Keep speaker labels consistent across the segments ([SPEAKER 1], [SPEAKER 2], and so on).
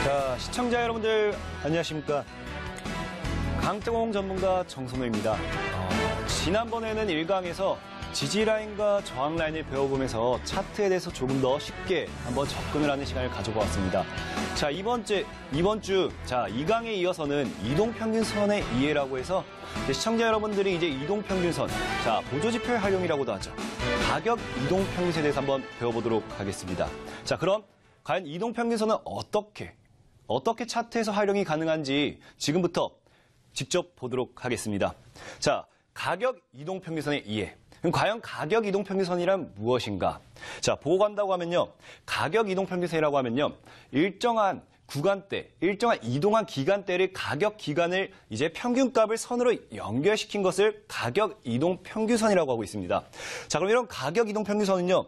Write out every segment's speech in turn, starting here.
[SPEAKER 1] 자, 시청자 여러분들 안녕하십니까? 강태공 전문가 정선우입니다. 지난번에는 1강에서 지지라인과 저항라인을 배워보면서 차트에 대해서 조금 더 쉽게 한번 접근을 하는 시간을 가져보았습니다. 자, 이번 주 2강에 이어서는 이동평균선의 이해라고 해서 시청자 여러분들이 이제 이동평균선, 자, 보조지표의 활용이라고도 하죠. 가격 이동평균선에 대해서 한번 배워보도록 하겠습니다. 자, 그럼 과연 이동평균선은 어떻게 차트에서 활용이 가능한지 지금부터 직접 보도록 하겠습니다. 자, 가격 이동평균선의 이해. 그럼 과연 가격 이동평균선이란 무엇인가? 자, 보고 간다고 하면요. 가격 이동평균선이라고 하면요. 일정한 구간대, 일정한 이동한 기간대를 가격 기간을 이제 평균값을 선으로 연결시킨 것을 가격 이동평균선이라고 하고 있습니다. 자, 그럼 이런 가격 이동평균선은요.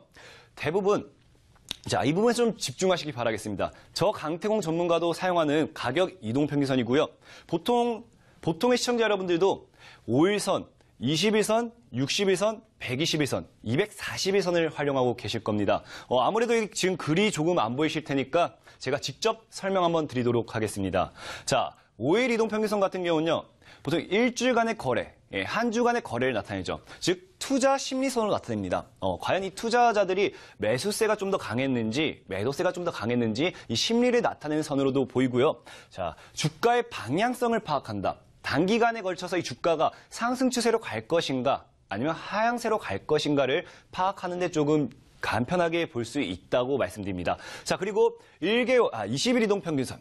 [SPEAKER 1] 대부분 자, 이 부분에 좀 집중하시기 바라겠습니다. 저 강태공 전문가도 사용하는 가격 이동평균선이고요. 보통의 시청자 여러분들도 5일선, 20일선, 60일선, 120일선, 240일선을 활용하고 계실 겁니다. 아무래도 지금 글이 조금 안 보이실 테니까 제가 직접 설명 한번 드리도록 하겠습니다. 자, 5일 이동평균선 같은 경우는요. 보통 일주일간의 거래, 한 주간의 거래를 나타내죠. 즉 투자 심리선으로 나타냅니다. 과연 이 투자자들이 매수세가 좀 더 강했는지, 매도세가 좀 더 강했는지 이 심리를 나타내는 선으로도 보이고요. 자, 주가의 방향성을 파악한다. 단기간에 걸쳐서 이 주가가 상승 추세로 갈 것인가, 아니면 하향세로 갈 것인가를 파악하는 데 조금 간편하게 볼 수 있다고 말씀드립니다. 자, 그리고 20일 이동평균선.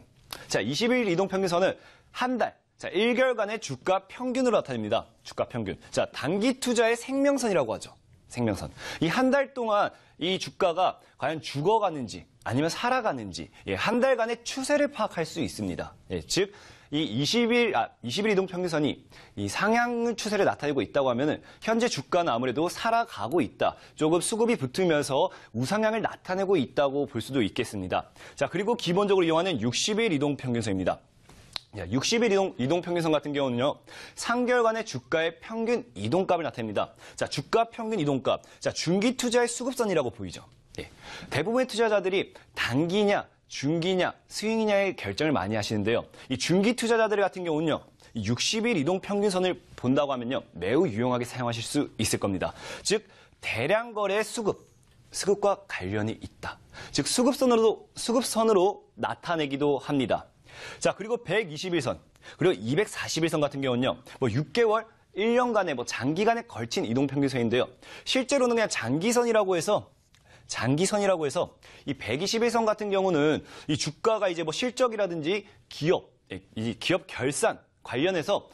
[SPEAKER 1] 자, 20일 이동평균선은 한 달. 자, 1개월간의 주가 평균으로 나타냅니다. 주가 평균. 자, 단기 투자의 생명선이라고 하죠. 생명선. 이 한 달 동안 이 주가가 과연 죽어가는지 아니면 살아가는지 한 달간의 추세를 파악할 수 있습니다. 즉, 이 20일 이동평균선이 이 상향 추세를 나타내고 있다고 하면은 현재 주가는 아무래도 살아가고 있다. 조금 수급이 붙으면서 우상향을 나타내고 있다고 볼 수도 있겠습니다. 자, 그리고 기본적으로 이용하는 60일 이동평균선입니다. 60일 이동평균선 같은 경우는요, 3개월간의 주가의 평균 이동값을 나타냅니다. 자, 주가 평균 이동값. 자, 중기 투자의 수급선이라고 보이죠. 대부분의 투자자들이 단기냐, 중기냐, 스윙이냐의 결정을 많이 하시는데요. 이 중기 투자자들 같은 경우는요, 60일 이동평균선을 본다고 하면요, 매우 유용하게 사용하실 수 있을 겁니다. 즉, 대량 거래의 수급과 관련이 있다. 즉, 수급선으로 나타내기도 합니다. 자, 그리고 121선, 그리고 241선 같은 경우는요, 6개월, 1년간의 장기간에 걸친 이동평균선인데요. 실제로는 그냥 장기선이라고 해서 이 121선 같은 경우는 이 주가가 이제 실적이라든지 기업 결산 관련해서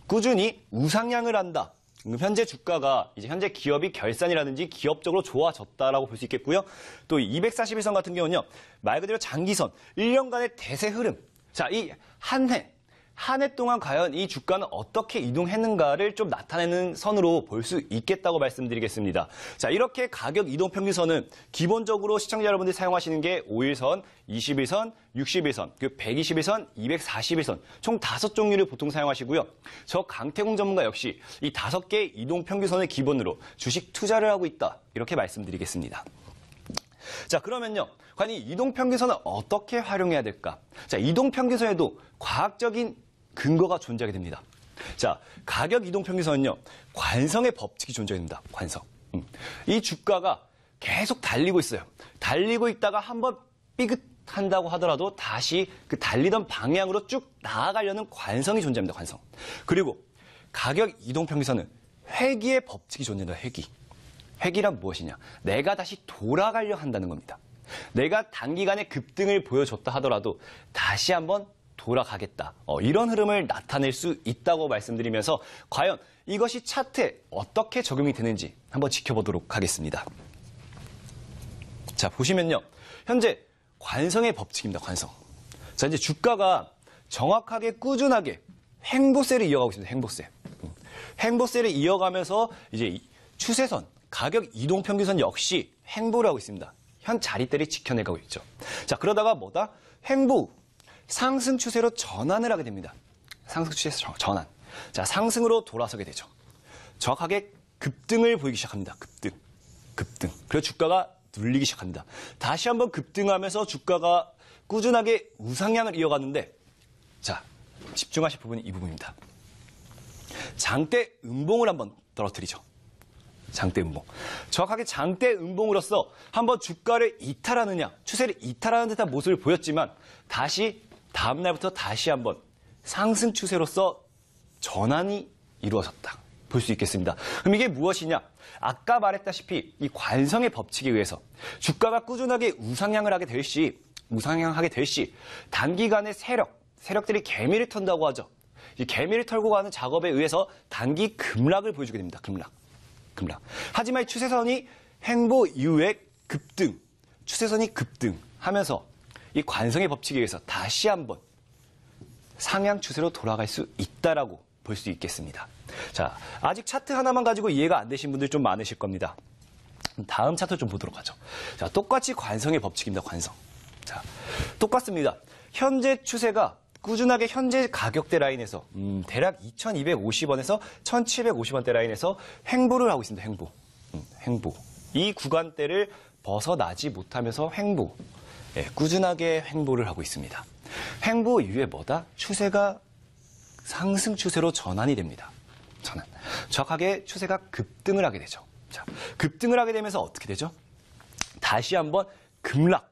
[SPEAKER 1] 꾸준히 우상향을 한다. 현재 주가가 이제 현재 기업이 결산이라든지 기업적으로 좋아졌다라고 볼 수 있겠고요. 또 241선 같은 경우는요. 말 그대로 장기선, 1년간의 대세 흐름. 자, 이 한 해 동안 과연 이 주가는 어떻게 이동했는가를 좀 나타내는 선으로 볼 수 있겠다고 말씀드리겠습니다. 자, 이렇게 가격 이동평균선은 기본적으로 시청자 여러분들이 사용하시는 게 5일선, 20일선, 60일선, 120일선, 241선 총 5종류를 보통 사용하시고요. 저 강태공 전문가 역시 이 5개 이동평균선을 기본으로 주식 투자를 하고 있다. 이렇게 말씀드리겠습니다. 자, 그러면요. 과연 이 이동평균선을 어떻게 활용해야 될까? 자, 이동평균선에도 과학적인 근거가 존재하게 됩니다. 자, 가격 이동평균선은요. 관성의 법칙이 존재합니다. 관성. 이 주가가 계속 달리고 있어요. 달리고 있다가 한번 삐긋한다고 하더라도 다시 그 달리던 방향으로 쭉 나아가려는 관성이 존재합니다. 관성. 그리고 가격 이동평균선은 회귀의 법칙이 존재합니다. 회귀. 회귀란 무엇이냐? 내가 다시 돌아가려 한다는 겁니다. 내가 단기간에 급등을 보여줬다 하더라도 다시 한번 돌아가겠다. 이런 흐름을 나타낼 수 있다고 말씀드리면서 과연 이것이 차트에 어떻게 적용이 되는지 한번 지켜보도록 하겠습니다. 자, 보시면요. 현재 관성의 법칙입니다. 관성. 자, 이제 주가가 정확하게 꾸준하게 횡보세를 이어가고 있습니다. 횡보세. 횡보세를 이어가면서 이제 추세선, 가격 이동평균선 역시 횡보를 하고 있습니다. 현 자리대를 지켜내고 있죠. 자, 그러다가 횡보, 상승 추세로 전환을 하게 됩니다. 상승 추세에서 전환. 자, 상승으로 돌아서게 되죠. 정확하게 급등을 보이기 시작합니다. 급등. 그리고 주가가 눌리기 시작합니다. 다시 한번 급등하면서 주가가 꾸준하게 우상향을 이어갔는데 자, 집중하실 부분이 이 부분입니다. 장대 음봉을 한번 떨어뜨리죠. 장대 음봉. 정확하게 장대 음봉으로서 한번 주가를 이탈하느냐, 추세를 이탈하는 듯한 모습을 보였지만 다시 다음 날부터 다시 한번 상승 추세로서 전환이 이루어졌다. 볼 수 있겠습니다. 그럼 이게 무엇이냐? 아까 말했다시피 이 관성의 법칙에 의해서 주가가 꾸준하게 우상향하게 될 시 단기간의 세력들이 개미를 턴다고 하죠. 이 개미를 털고 가는 작업에 의해서 단기 급락을 보여주게 됩니다. 급락. 하지만 이 추세선이 횡보 이후에 추세선이 급등하면서 이 관성의 법칙에 의해서 다시 한번 상향 추세로 돌아갈 수 있다라고 볼 수 있겠습니다. 자, 아직 차트 하나만 가지고 이해가 안 되신 분들 좀 많으실 겁니다. 다음 차트 좀 보도록 하죠. 자, 똑같이 관성의 법칙입니다. 관성. 자, 똑같습니다. 현재 추세가 꾸준하게 현재 가격대 라인에서 대략 2,250원에서 1,750원대 라인에서 횡보를 하고 있습니다. 횡보. 이 구간대를 벗어나지 못하면서 꾸준하게 횡보를 하고 있습니다. 횡보 이후에 뭐다? 추세가 상승 추세로 전환이 됩니다. 정확하게 추세가 급등을 하게 되죠. 자, 급등을 하게 되면서 어떻게 되죠? 다시 한번 급락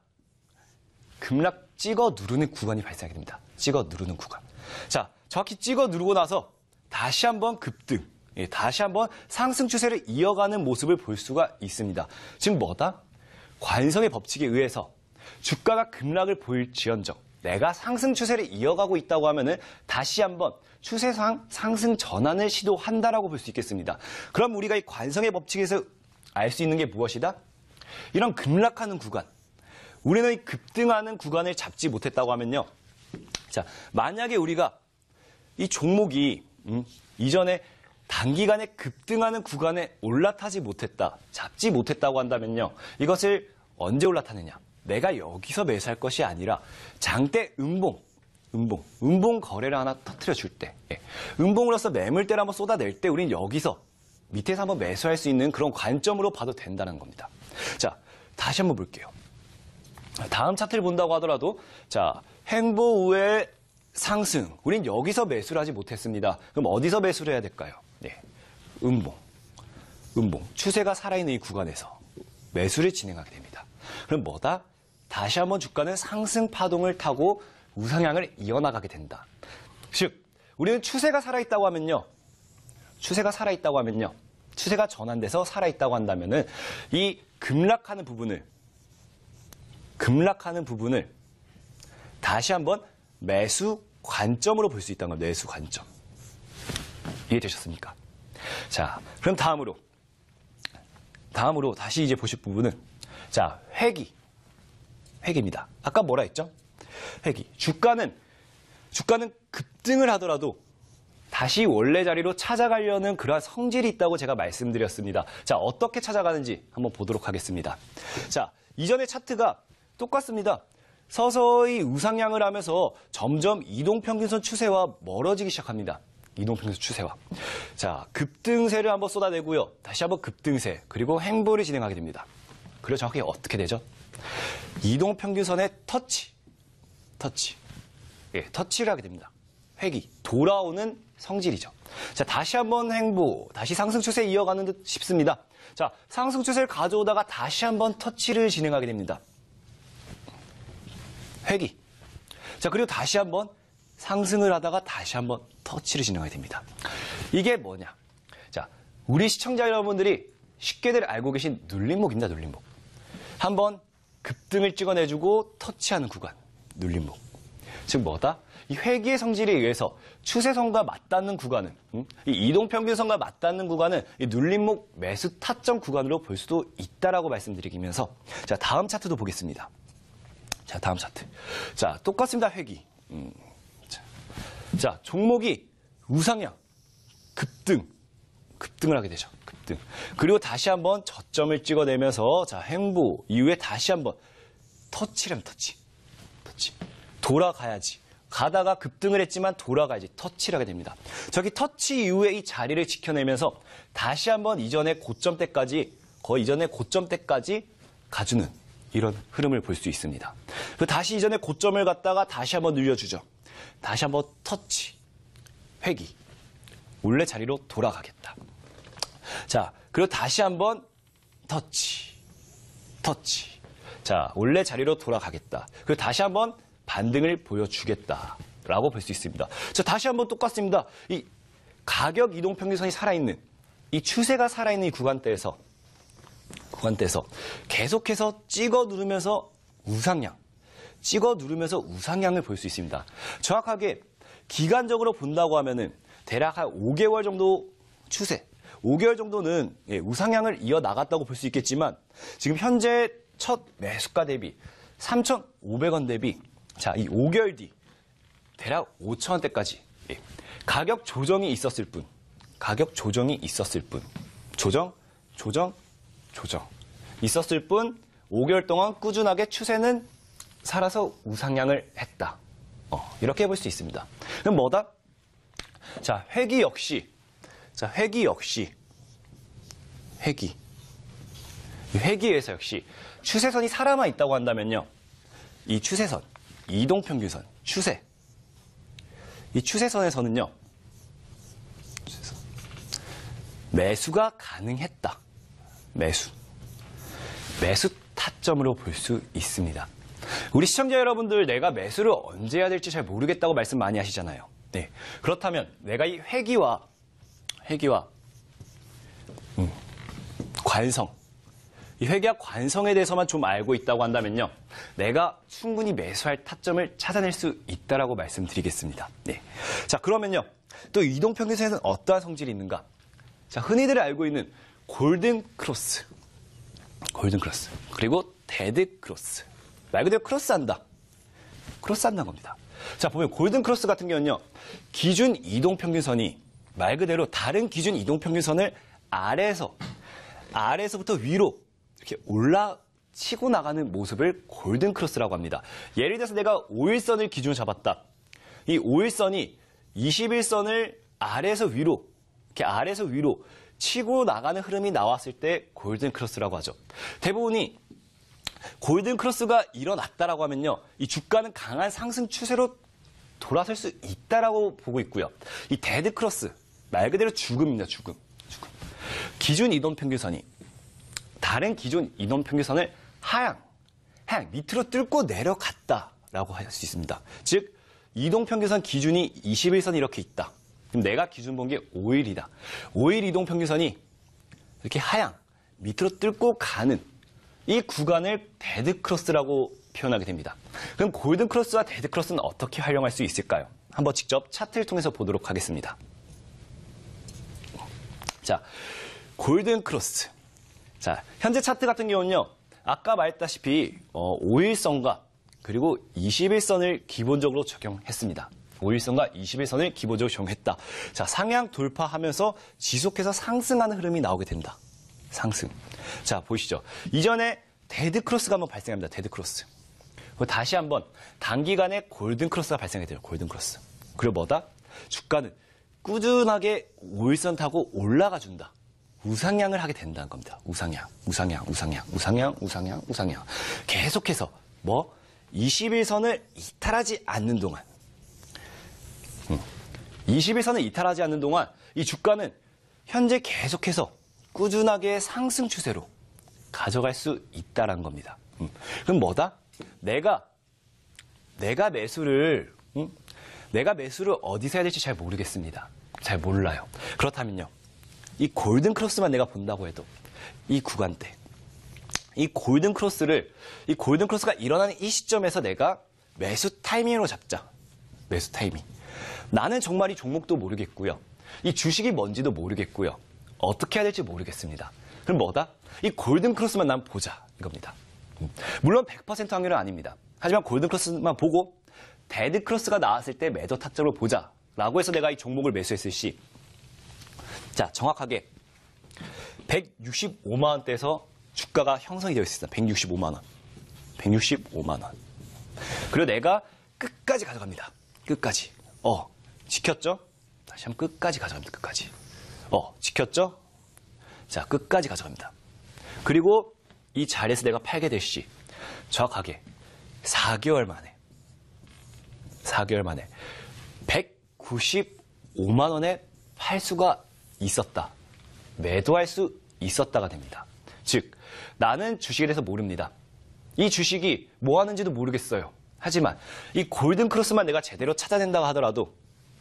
[SPEAKER 1] 찍어 누르는 구간이 발생하게 됩니다. 찍어 누르는 구간. 자, 정확히 찍어 누르고 나서 다시 한번 급등, 다시 한번 상승 추세를 이어가는 모습을 볼 수가 있습니다. 즉 뭐다? 관성의 법칙에 의해서 주가가 급락을 보일지언정 내가 상승 추세를 이어가고 있다고 하면은 다시 한번 추세상 상승 전환을 시도한다라고 볼 수 있겠습니다. 그럼 우리가 이 관성의 법칙에서 알 수 있는 게 무엇이다? 이런 급락하는 구간, 우리는 이 급등하는 구간을 잡지 못했다고 하면요. 자, 만약에 우리가 이 종목이 이전에 단기간에 급등하는 구간에 올라타지 못했다, 잡지 못했다고 한다면요. 이것을 언제 올라타느냐? 내가 여기서 매수할 것이 아니라 장대 음봉 거래를 하나 터뜨려 줄 때, 음봉으로서 매물대를 한번 쏟아낼 때 우리는 여기서 밑에서 한번 매수할 수 있는 그런 관점으로 봐도 된다는 겁니다. 자, 다시 한번 볼게요. 다음 차트를 본다고 하더라도 자, 횡보 후에 상승. 우린 여기서 매수를 하지 못했습니다. 그럼 어디서 매수를 해야 될까요? 네, 음봉. 추세가 살아있는 이 구간에서 매수를 진행하게 됩니다. 그럼 뭐다? 다시 한번 주가는 상승 파동을 타고 우상향을 이어나가게 된다. 즉, 우리는 추세가 살아있다고 하면요. 추세가 전환돼서 살아있다고 한다면은 이 급락하는 부분을 다시 한번 매수 관점으로 볼 수 있다는 겁니다. 매수 관점. 이해되셨습니까? 자, 그럼 다음으로 다시 이제 보실 부분은 자, 회기입니다. 아까 뭐라 했죠? 회기. 주가는 급등을 하더라도 다시 원래 자리로 찾아가려는 그러한 성질이 있다고 제가 말씀드렸습니다. 자, 어떻게 찾아가는지 한번 보도록 하겠습니다. 자, 이전의 차트가 똑같습니다. 서서히 우상향을 하면서 점점 이동평균선 추세와 멀어지기 시작합니다. 이동평균선 추세와. 자, 급등세를 한번 쏟아내고요. 다시 한번 급등세, 그리고 횡보를 진행하게 됩니다. 그리고 정확히 어떻게 되죠? 이동평균선의 터치를 하게 됩니다. 회기, 돌아오는 성질이죠. 자, 다시 한번 횡보, 다시 상승 추세 이어가는 듯 싶습니다. 자, 상승 추세를 가져오다가 다시 한번 터치를 진행하게 됩니다. 회기. 자, 그리고 다시 한번 상승을 하다가 다시 한번 터치를 진행하게 됩니다. 이게 뭐냐? 자, 우리 시청자 여러분들이 쉽게들 알고 계신 눌림목입니다. 눌림목. 한번 급등을 찍어내주고 터치하는 구간. 눌림목. 즉 뭐다? 이 회기의 성질에 의해서 추세선과 맞닿는 구간은, 이 이동평균선과 맞닿는 구간은 이 눌림목 매수 타점 구간으로 볼 수도 있다라고 말씀드리면서 자, 다음 차트도 보겠습니다. 자, 다음 차트. 자, 똑같습니다. 회기. 자, 종목이 우상향, 급등을 하게 되죠. 급등. 그리고 다시 한번 저점을 찍어내면서 자, 횡보 이후에 다시 한번 터치라면 터치. 돌아가야지. 가다가 급등을 했지만 돌아가야지. 터치를 하게 됩니다. 저기 터치 이후에 이 자리를 지켜내면서 다시 한번 거의 이전의 고점 때까지 가주는 이런 흐름을 볼 수 있습니다. 그리고 다시 이전에 고점을 갖다가 다시 한번 늘려주죠. 다시 한번 터치, 회귀, 원래 자리로 돌아가겠다. 자, 그리고 다시 한번 터치, 터치. 자, 원래 자리로 돌아가겠다. 그리고 다시 한번 반등을 보여주겠다라고 볼 수 있습니다. 자, 다시 한번 똑같습니다. 이 가격 이동 평균선이 살아있는, 이 추세가 살아있는 이 구간대에서 계속해서 찍어 누르면서 우상향, 찍어 누르면서 우상향을 볼 수 있습니다. 정확하게 기간적으로 본다고 하면은 대략 한 5개월 정도 추세, 5개월 정도는 우상향을 이어나갔다고 볼 수 있겠지만 지금 현재 첫 매수가 대비 3,500원 대비 자, 이 5개월 뒤 대략 5,000원대까지 가격 조정이 있었을 뿐, 가격 조정이 있었을 뿐, 조정 있었을 뿐 5개월 동안 꾸준하게 추세는 살아서 우상향을 했다. 이렇게 볼 수 있습니다. 그럼 뭐다? 자, 회귀 역시 회귀에서 역시 추세선이 살아만 있다고 한다면요. 이 추세선, 이동평균선, 추세. 이 추세선에서는요. 매수가 가능했다. 매수 타점으로 볼 수 있습니다. 우리 시청자 여러분들 내가 매수를 언제 해야 될지 잘 모르겠다고 말씀 많이 하시잖아요. 네. 그렇다면 내가 이 회귀와 관성, 이 회귀와 관성에 대해서만 좀 알고 있다고 한다면요. 내가 충분히 매수할 타점을 찾아낼 수 있다라고 말씀드리겠습니다. 네. 자, 그러면요. 또 이동평균선에는 어떠한 성질이 있는가? 자, 흔히들 알고 있는 골든 크로스, 그리고 데드 크로스. 말 그대로 크로스한다는 겁니다. 자, 보면 골든 크로스 같은 경우는요. 기준 이동평균선이 말 그대로 다른 기준 이동평균선을 아래에서부터 위로 이렇게 올라치고 나가는 모습을 골든 크로스라고 합니다. 예를 들어서 내가 5일선을 기준으로 잡았다. 이 5일선이 21선을 아래에서 위로 치고 나가는 흐름이 나왔을 때 골든 크로스라고 하죠. 대부분이 골든 크로스가 일어났다라고 하면요. 이 주가는 강한 상승 추세로 돌아설 수 있다라고 보고 있고요. 이 데드 크로스, 말 그대로 죽음입니다. 죽음. 기준 이동 평균선이 다른 기준 이동 평균선을 하향 밑으로 뚫고 내려갔다라고 할 수 있습니다. 즉 이동 평균선 기준이 21선 이렇게 있다. 그럼 내가 기준 본 게 5일이다. 5일 이동 평균선이 이렇게 하향 밑으로 뚫고 가는 이 구간을 데드 크로스라고 표현하게 됩니다. 그럼 골든 크로스와 데드 크로스는 어떻게 활용할 수 있을까요? 한번 직접 차트를 통해서 보도록 하겠습니다. 자, 골든 크로스. 자, 현재 차트 같은 경우는요. 아까 말했다시피 5일선과 그리고 21선을 기본적으로 적용했습니다. 5일선과 21선을 기본적으로 적용했다. 자, 상향 돌파하면서 지속해서 상승하는 흐름이 나오게 된다. 상승. 자, 보시죠. 이전에 데드 크로스가 한번 발생합니다. 데드 크로스. 다시 한번 단기간에 골든 크로스가 발생이 돼요. 골든 크로스. 그리고 뭐다? 주가는 꾸준하게 5일선 타고 올라가 준다. 우상향을 하게 된다는 겁니다. 우상향. 계속해서 21선을 이탈하지 않는 동안 21선을 이탈하지 않는 동안 이 주가는 현재 계속해서 꾸준하게 상승 추세로 가져갈 수 있다는 겁니다. 그럼 뭐다? 내가 매수를 어디서 해야 될지 잘 모르겠습니다. 잘 몰라요. 그렇다면요. 이 골든 크로스만 내가 본다고 해도 이 구간대, 이 골든 크로스가 일어나는 이 시점에서 내가 매수 타이밍으로 잡자. 매수 타이밍. 나는 정말 이 종목도 모르겠고요. 이 주식이 뭔지도 모르겠고요. 어떻게 해야 될지 모르겠습니다. 그럼 뭐다? 이 골든 크로스만 난 보자. 이겁니다. 물론 100% 확률은 아닙니다. 하지만 골든 크로스만 보고 데드 크로스가 나왔을 때 매도 타점을 보자. 라고 해서 내가 이 종목을 매수했을 시 자, 정확하게 165만 원대에서 주가가 형성이 되어 있습니다. 165만 원. 165만 원. 그리고 내가 끝까지 가져갑니다. 끝까지. 지켰죠? 다시 한번 끝까지 가져갑니다. 끝까지. 지켰죠? 자, 끝까지 가져갑니다. 그리고 이 자리에서 내가 팔게 될 시 정확하게 4개월 만에 195만 원에 팔 수가 있었다. 매도할 수 있었다가 됩니다. 즉, 나는 주식에 대해서 모릅니다. 이 주식이 뭐 하는지도 모르겠어요. 하지만 이 골든크로스만 내가 제대로 찾아낸다고 하더라도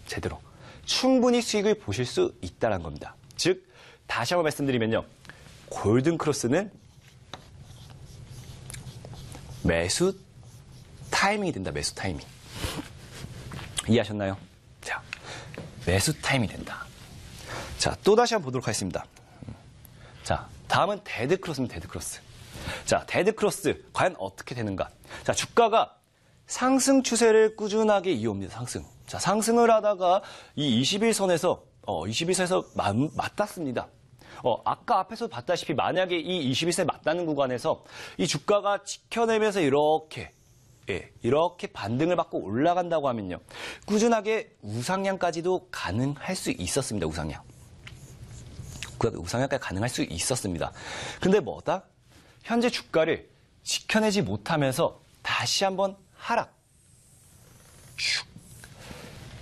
[SPEAKER 1] 제대로 충분히 수익을 보실 수 있다는 겁니다. 즉, 다시 한번 말씀드리면요. 골든크로스는 매수 타이밍이 된다. 매수 타이밍. 이해하셨나요? 자, 매수 타이밍이 된다. 자, 또 다시 한번 보도록 하겠습니다. 자, 다음은 데드크로스입니다. 데드크로스. 자, 데드크로스 과연 어떻게 되는가? 자, 주가가 상승 추세를 꾸준하게 이어옵니다. 상승. 자, 상승을 하다가 이 21선에서 21선에서 맞닿습니다. 아까 앞에서 봤다시피 만약에 이 21선에 맞닿는 구간에서 이 주가가 지켜내면서 이렇게 반등을 받고 올라간다고 하면요. 꾸준하게 우상향까지도 가능할 수 있었습니다. 우상향까지 가능할 수 있었습니다. 근데 뭐다? 현재 주가를 지켜내지 못하면서 다시 한번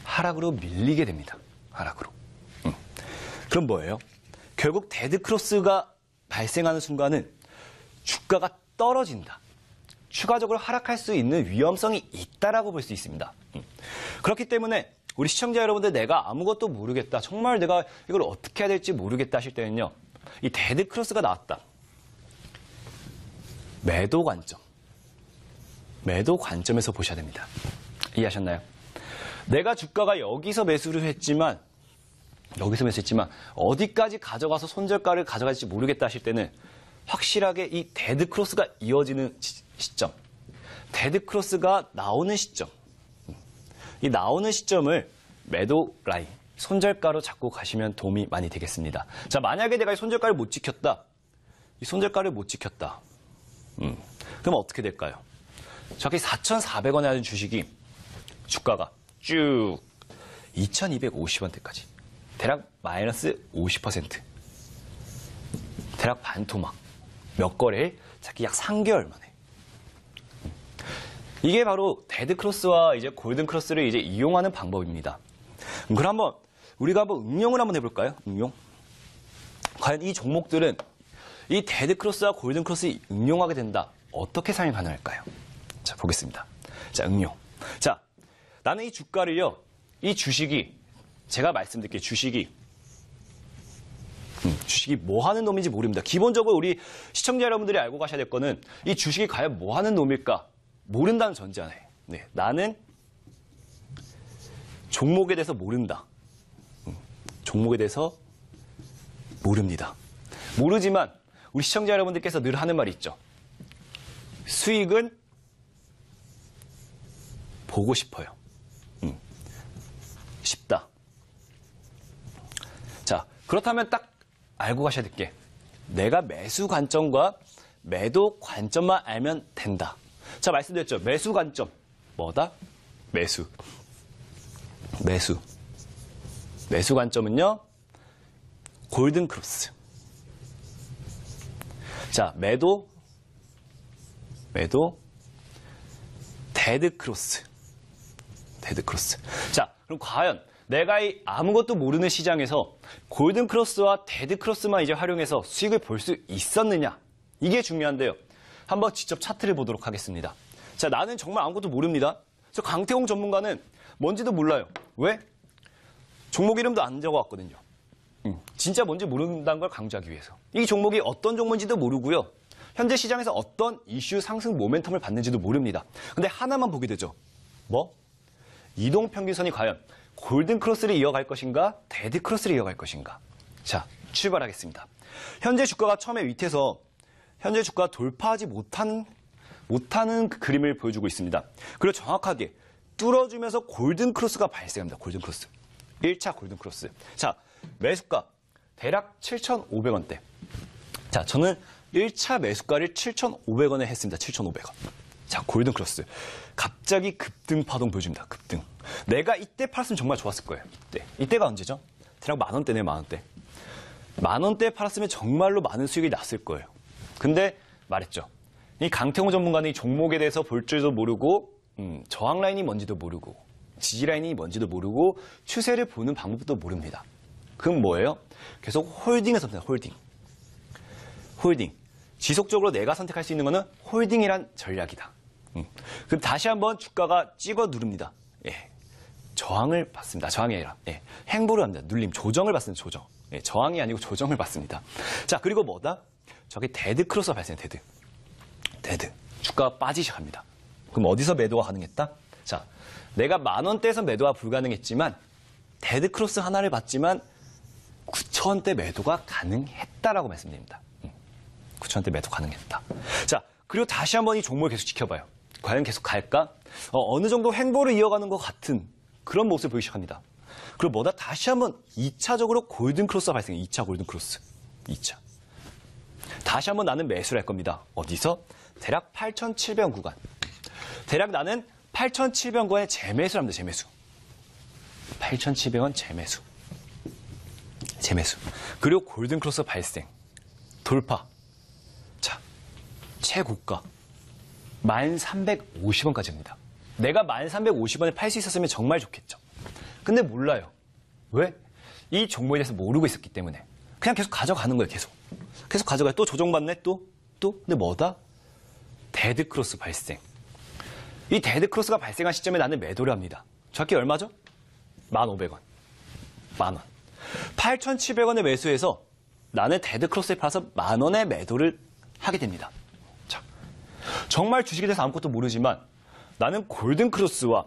[SPEAKER 1] 하락으로 밀리게 됩니다. 하락으로. 그럼 뭐예요? 결국 데드크로스가 발생하는 순간은 주가가 떨어진다. 추가적으로 하락할 수 있는 위험성이 있다라고 볼 수 있습니다. 그렇기 때문에 우리 시청자 여러분들 내가 아무것도 모르겠다. 정말 내가 이걸 어떻게 해야 될지 모르겠다 하실 때는요. 이 데드크로스가 나왔다. 매도 관점에서 보셔야 됩니다. 이해하셨나요? 내가 주가가 여기서 매수를 했지만 어디까지 가져가서 손절가를 가져갈지 모르겠다 하실 때는 확실하게 이 데드크로스가 이어지는 시점, 데드크로스가 나오는 시점, 이 나오는 시점을 매도 라인, 손절가로 잡고 가시면 도움이 많이 되겠습니다. 자, 만약에 내가 이 손절가를 못 지켰다. 그럼 어떻게 될까요? 저기 4,400원에 하는 주식이 주가가 쭉 2,250원대까지 대략 마이너스 50%, 대략 반토막, 몇 거래일, 약 3개월 만에. 이게 바로 데드크로스와 이제 골든크로스를 이제 이용하는 방법입니다. 그럼 우리가 한번 응용을 한번 해볼까요? 응용. 과연 이 종목들은 이 데드크로스와 골든크로스 응용하게 된다. 어떻게 사용이 가능할까요? 자, 보겠습니다. 자, 응용. 자, 나는 이 주가를요, 이 주식이, 제가 말씀드릴게요. 주식이 뭐 하는 놈인지 모릅니다. 기본적으로 우리 시청자 여러분들이 알고 가셔야 될 거는 이 주식이 과연 뭐 하는 놈일까? 모른다는 전제하에. 네, 나는 종목에 대해서 모른다. 종목에 대해서 모릅니다. 모르지만 우리 시청자 여러분들께서 늘 하는 말이 있죠. 수익은 보고 싶어요. 쉽다. 자, 그렇다면 딱 알고 가셔야 될 게 내가 매수 관점과 매도 관점만 알면 된다. 자, 말씀드렸죠. 매수 관점. 뭐다? 매수 관점은요. 골든크로스. 자, 매도 데드크로스. 자, 그럼 과연 내가 이 아무것도 모르는 시장에서 골든크로스와 데드크로스만 이제 활용해서 수익을 볼 수 있었느냐? 이게 중요한데요. 한번 직접 차트를 보도록 하겠습니다. 자, 나는 정말 아무것도 모릅니다. 저 강태홍 전문가는 뭔지도 몰라요. 왜? 종목 이름도 안 적어왔거든요. 진짜 뭔지 모른다는 걸 강조하기 위해서. 이 종목이 어떤 종목인지도 모르고요. 현재 시장에서 어떤 이슈 상승 모멘텀을 받는지도 모릅니다. 근데 하나만 보게 되죠. 뭐? 이동평균선이 과연 골든크로스를 이어갈 것인가? 데드크로스를 이어갈 것인가? 자, 출발하겠습니다. 현재 주가가 처음에 밑에서 현재 주가가 돌파하지 못하는 그 그림을 보여주고 있습니다. 그리고 정확하게 뚫어주면서 골든크로스가 발생합니다. 골든크로스. 1차 골든크로스. 자, 매수가 대략 7,500원대. 자, 저는 1차 매수가를 7,500원에 했습니다. 7,500원. 자, 골든크로스. 갑자기 급등 파동 보여줍니다. 급등. 내가 이때 팔았으면 정말 좋았을 거예요. 네. 이때가 언제죠? 대략 만원대네, 만원대. 만원대에 팔았으면 정말로 많은 수익이 났을 거예요. 근데 말했죠. 이 강태공 전문가는 이 종목에 대해서 볼 줄도 모르고 저항 라인이 뭔지도 모르고 지지 라인이 뭔지도 모르고 추세를 보는 방법도 모릅니다. 그럼 뭐예요? 계속 홀딩을 선택합니다. 홀딩. 지속적으로 내가 선택할 수 있는 거는 홀딩이란 전략이다. 그럼 다시 한번 주가가 찍어 누릅니다. 예. 저항을 받습니다. 저항이 아니라 행보를 합니다. 눌림, 조정을 받습니다. 조정. 저항이 아니고 조정을 받습니다. 자, 그리고 뭐다? 저기 데드 크로스가 발생해요. 데드. 주가가 빠지기 시작합니다. 그럼 어디서 매도가 가능했다? 자, 내가 10,000원대에서 매도가 불가능했지만 데드 크로스 하나를 받지만 9,000원대 매도가 가능했다라고 말씀드립니다. 9,000원대 매도 가능했다. 자, 그리고 다시 한번 이 종목을 계속 지켜봐요. 과연 계속 갈까? 어느 정도 행보를 이어가는 것 같은 그런 모습을 보이기 시작합니다. 그리고 뭐다? 다시 한번 2차적으로 골든 크로스가 발생해요. 2차 골든 크로스. 2차. 다시 한번 나는 매수를 할 겁니다. 어디서? 대략 8,700원 구간. 대략 나는 8,700원에 재매수를 합니다. 재매수. 8,700원 재매수. 그리고 골든 크로스 발생. 돌파. 자, 최고가 1,350원까지입니다. 내가 1,350원에 팔 수 있었으면 정말 좋겠죠. 근데 몰라요. 왜? 이 종목에 대해서 모르고 있었기 때문에. 그냥 계속 가져가는 거예요. 계속 가져가요. 또 조정받네. 또. 근데 뭐다? 데드 크로스 발생. 이 데드 크로스가 발생한 시점에 나는 매도를 합니다. 정확히 얼마죠? 1,500원. 10,000원. 8,700원에 매수해서 나는 데드 크로스에 팔아서 10,000원에 매도를 하게 됩니다. 자, 정말 주식에 대해서 아무것도 모르지만 나는 골든 크로스와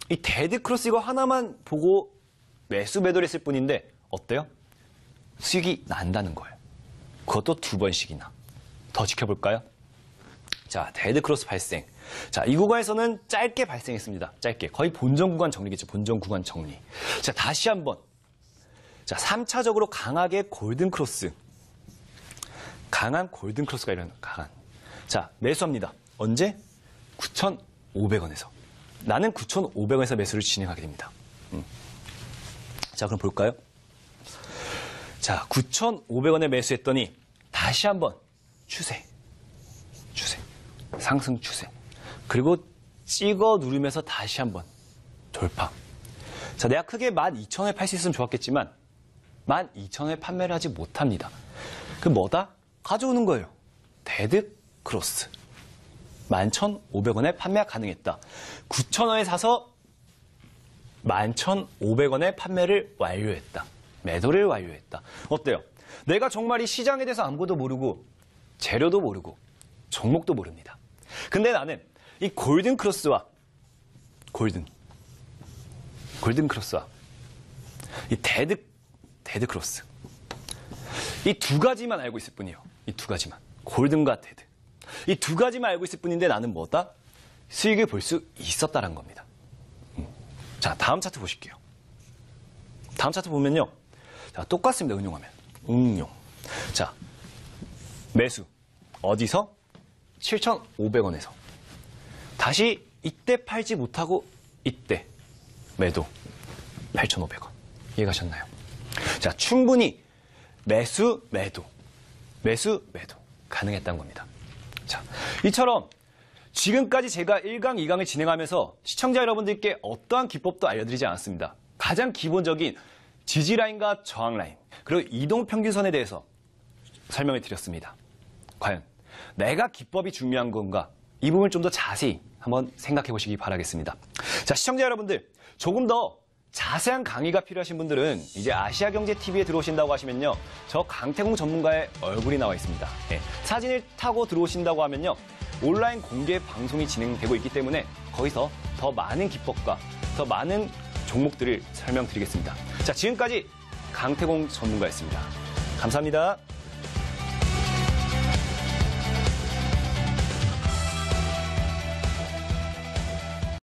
[SPEAKER 1] 이 데드 크로스 이거 하나만 보고 매도를 했을 뿐인데 어때요? 수익이 난다는 거예요. 그것도 2번씩이나. 더 지켜볼까요? 자, 데드 크로스 발생. 자, 이 구간에서는 짧게 발생했습니다. 짧게. 거의 본전 구간 정리겠죠. 본전 구간 정리. 자, 다시 한번. 자, 3차적으로 강하게 골든 크로스. 강한 골든 크로스가 이런 강한. 자, 매수합니다. 언제? 9,500원에서. 나는 9,500원에서 매수를 진행하게 됩니다. 자, 그럼 볼까요? 자, 9,500원에 매수했더니 다시 한번 추세. 상승 추세. 그리고 찍어 누르면서 다시 한번 돌파. 자, 내가 크게 12,000원에 팔 수 있으면 좋았겠지만 12,000원에 판매를 하지 못합니다. 그 뭐다? 가져오는 거예요. 데드 크로스. 11,500원에 판매가 가능했다. 9,000원에 사서 11,500원에 판매를 완료했다. 매도를 완료했다. 어때요? 내가 정말 이 시장에 대해서 아무것도 모르고 재료도 모르고 종목도 모릅니다. 근데 나는 이 골든 크로스와 골든 크로스와 이 데드 크로스 이 두 가지만 알고 있을 뿐이에요. 이 두 가지만. 골든과 데드. 이 두 가지만 알고 있을 뿐인데 나는 뭐다? 수익을 볼 수 있었다는 겁니다. 자, 다음 차트 보실게요. 다음 차트 보면요. 자, 똑같습니다. 응용. 자, 매수. 어디서? 7,500원에서. 다시 이때 팔지 못하고 이때 매도. 8,500원. 이해가셨나요? 자, 충분히 매수, 매도 가능했다는 겁니다. 자, 이처럼 지금까지 제가 1강, 2강을 진행하면서 시청자 여러분들께 어떠한 기법도 알려드리지 않았습니다. 가장 기본적인 지지 라인과 저항 라인, 그리고 이동 평균선에 대해서 설명을 드렸습니다. 과연 내가 기법이 중요한 건가? 이 부분을 좀 더 자세히 한번 생각해 보시기 바라겠습니다. 자, 시청자 여러분들, 조금 더 자세한 강의가 필요하신 분들은 이제 아시아경제TV에 들어오신다고 하시면요. 저 강태공 전문가의 얼굴이 나와 있습니다. 사진을 타고 들어오신다고 하면요. 온라인 공개 방송이 진행되고 있기 때문에 거기서 더 많은 기법과 더 많은 종목들을 설명드리겠습니다. 자, 지금까지 강태공 전문가였습니다. 감사합니다.